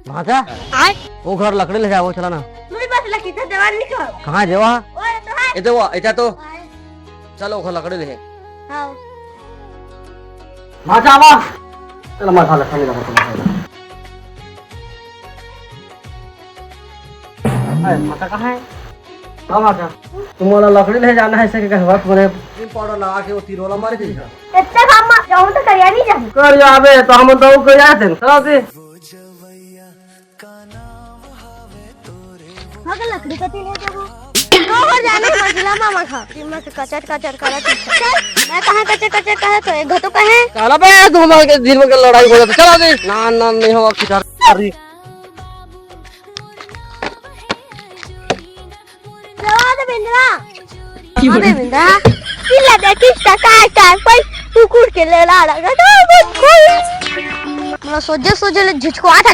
भाचा आय वो घर लकड़ी ले जाओ चला ना मुझे बस लकी था जवान निकल कहाँ जेवा ओए तो है ये तो वो इतना तो चलो घर लकड़ी ले हां भाचा आवा चलो मसाला खाने लगा भाचा कहाँ है हाँ भाचा तुम्हारा लकड़ी ले जाना है ऐसे के वक्त बोले पाउडर लगा के वो तीरोला मार के इतना काम जाऊं तो करिया नहीं जाऊं कर जावे तो हम तो कर जाते चलो दे मगर लकड़ी का तेल है जब तो हो जाने मजला मामा खा मैं कचर कचर करा चल मैं कहां कचर कचर कहा तो एक घटो कहे काला बे तुम के दिन में लड़ाई हो जाती चलो दे ना ना नहीं होगा किधर अरे जवाब बिंद्रा अबे बिंद्रा किला देखी का कोई कुकुर के ले ला रहा तो कोई मैं सोचे ले झिझको आता